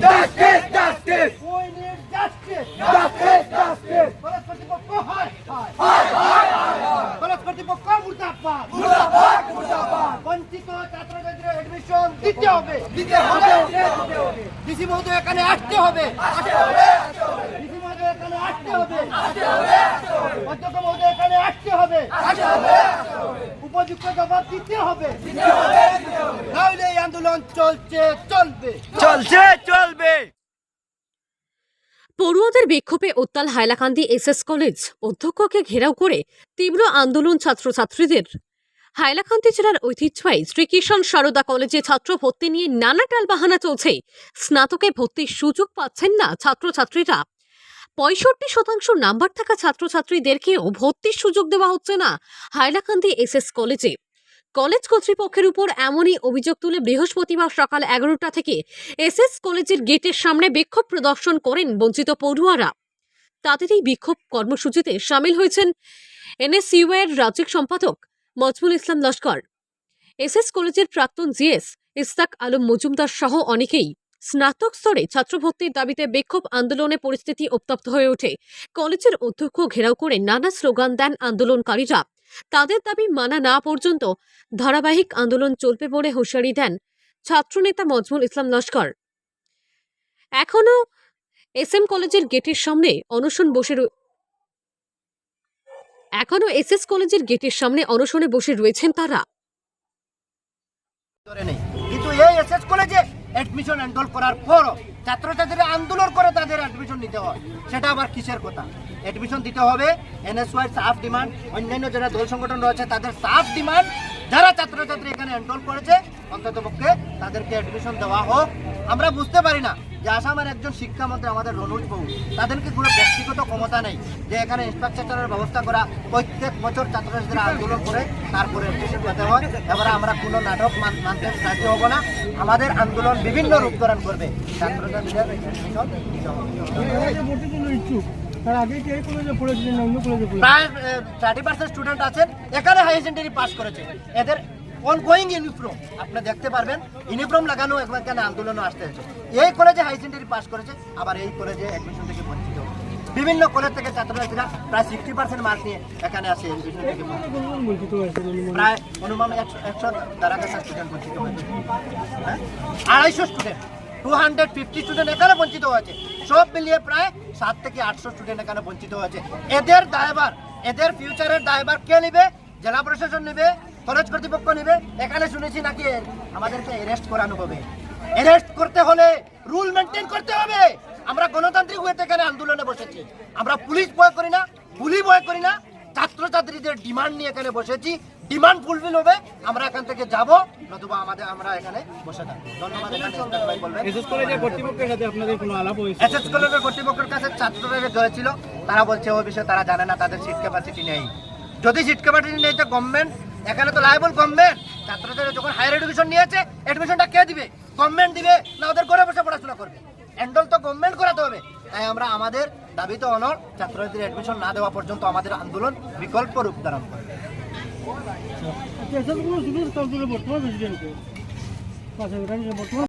Justice, justice. We need justice. Justice, justice. College কর্তৃপক্ষ হায় হায়। হায়, হায়, হায়, হায়। College কর্তৃপক্ষ মুর্দাবাদ। মুর্দাবাদ, মুর্দাবাদ। বঞ্চিত ছাত্রছাত্রীদের এডমিশন দিতে হবে। দিতে হবে, দিতে হবে। ডিসি মহোদয় এখানে আসতে হবে। আসতে হবে, আসতে হবে। ডিসি মহোদয় এখানে আসতে হবে। আসতে হবে, আসতে হবে। অধ্যক্ষ মহোদয় এখানে আসতে হবে। আসতে হবে, আসতে হবে। উপযুক্ত জবাব দিতে হবে। দিতে হবে, দিতে হবে। নাহলে এই আন্দোলন চলছে চলবে। চলছে, চলবে। পড়ুয়াদের বিক্ষোভে উত্তাল হাইলাকান্দি এসএস কলেজ, অধ্যক্ষকে ঘেরাও করে তীব্র আন্দোলন ছাত্রছাত্রীদের। হাইলাকান্দি জেলার ঐতিহ্যবাহী শ্রীকৃষ্ণ সারদা কলেজে ছাত্র ভর্তি নিয়ে নানা টালবাহানা চলছে। স্নাতকে ভর্তির সুযোগ পাচ্ছেন না ছাত্রছাত্রীরা। 65% নাম্বার থাকা ছাত্রছাত্রীদেরকেও ভর্তির সুযোগ দেওয়া হচ্ছে না হাইলাকান্দি এসএস কলেজে। কলেজ কর্তৃপক্ষের উপর এমনই অভিযোগ তুলে বৃহস্পতিবার সকাল 11টা থেকে এসএস কলেজের গেটের সামনে বিক্ষোভ প্রদর্শন করেন বঞ্চিত পড়ুয়ারা। তাদের এই বিক্ষোভ কর্মসূচিতে সামিল হয়েছেন এনএসইউ এর রাজ্যিক সম্পাদক মজবুল ইসলাম লস্কর, এসএস কলেজের প্রাক্তন জিএস ইস্তাক আলম মজুমদার সহ অনেকেই। স্নাতক স্তরে ছাত্রভর্তির দাবিতে বিক্ষোভ আন্দোলনে পরিস্থিতি উত্তপ্ত হয়ে ওঠে। কলেজের অধ্যক্ষ ঘেরাও করে নানা স্লোগান দেন আন্দোলনকারীরা। তাদের দাবি মানা না পর্যন্ত ধারাবাহিক আন্দোলন চলবে বলে হুঁশিয়ারি দেন ছাত্রনেতা মজবুল ইসলাম লস্কর। এখনো এসএম কলেজের গেটের সামনে এসএস কলেজের গেটের সামনে অনশনে বসে রয়েছেন তারা। কিন্তু এই এসএস কলেজে অ্যাডমিশন এনরোল করার পর ছাত্রছাত্রীরা আন্দোলন করে তাদের অ্যাডমিশন নিতে হয়, সেটা আবার কিসের কথা? অ্যাডমিশন দিতে হবে, এনএসওয়াই সাফ ডিমান্ড, অন্যান্য যারা দল সংগঠন রয়েছে তাদের সাফ ডিমান্ড, যারা ছাত্রছাত্রী এখানে এনরোল করেছে অন্ততপক্ষে তাদেরকে অ্যাডমিশন দেওয়া হোক। আমরা বুঝতে পারি না যে আসামের একজন শিক্ষামন্ত্রী আমাদের রনুজ বাবু, তাদেরকে কোনো ব্যক্তিগত ক্ষমতা নেই যে এখানে ইনফ্রাস্ট্রাকচারের ব্যবস্থা করা, প্রত্যেক বছর ছাত্রছাত্রীরা আন্দোলন করে তারপরে অ্যাডমিশন করতে হয়। এবারে আমরা কোনো নাটক মানতে রাজি হব না। আমাদের আন্দোলন বিভিন্ন রূপ ধারণ করবে। ছাত্রছাত্রীদের অ্যাডমিশন দিতে হবে। প্রায় 30% স্টুডেন্ট আছেন এখানে হাই সেকেন্ডারি পাস করেছে, এদের অনগোয়িং ইউনিফর্ম আপনি দেখতে পারবেন, ইউনিফর্ম লাগানো এখানে আন্দোলনও আসতে হয়েছে। এই কলেজে হাই সেকেন্ডারি পাস করেছে, আবার এই কলেজে অ্যাডমিশন থেকে বঞ্চিত। বিভিন্ন কলেজ থেকে ছাত্রছাত্রীরা প্রায় 60% মার্ক নিয়ে এখানে আসে অ্যাডমিশন থেকে প্রায় অনুমান 100 দ্বারা স্টুডেন্ট বঞ্চিত হয়েছে। 250 স্টুডেন্ট 250 স্টুডেন্ট এখানে বঞ্চিত হয়েছে। সব মিলিয়ে প্রায় 7 থেকে 800 স্টুডেন্ট এখানে বঞ্চিত হয়েছে। এদের দায়ভার, এদের ফিউচারের দায়ভার কে নেবে? জেলা প্রশাসন নেবে, কলেজ কর্তৃপক্ষ নেবে। এখানে শুনেছি নাকি আমাদেরকে অ্যারেস্ট করানো হবে। অ্যারেস্ট করতে হলে রুল মেনটেন করতে হবে। আমরা গণতান্ত্রিক ওয়েতে এখানে আন্দোলনে বসেছি, আমরা পুলিশ ভয় করি না, গুলি ভয় করি না। ছাত্রছাত্রীদের ডিমান্ড নিয়ে এখানে বসেছি, ডিমান্ড ফুলফিল হবে, আমরা এখান থেকে যাব, নতুবা আমরা এখানে বসে থাকবো। ধন্যবাদ। এসএস কলেজের কর্তৃপক্ষের সাথে আপনাদের কোনো আলাপ হয়েছে? এসএস কলেজের কর্তৃপক্ষের কাছে ছাত্ররা গিয়েছিল, তারা বলছে ওই বিষয়ে তারা জানে না, তাদের সিট ক্যাপাসিটি নেই। যদি সিট ক্যাপাসিটি নেই তো গভর্নমেন্ট, এখানে তো লাইবল গভর্নমেন্ট। ছাত্রদের যখন হায়ার এডুকেশন নিয়েছে, এডমিশনটা কে দিবে? গভর্নমেন্ট দিবে না ওদের ঘরে বসে পড়াশোনা করবে? এন্ডল তো গভর্নমেন্ট করাতে হবে। তাই আমরা আমাদের দাবি তো অনর, ছাত্রছাত্রীদের এডমিশন না দেওয়া পর্যন্ত আমাদের আন্দোলন বিকল্প রূপ ধারণ করবে।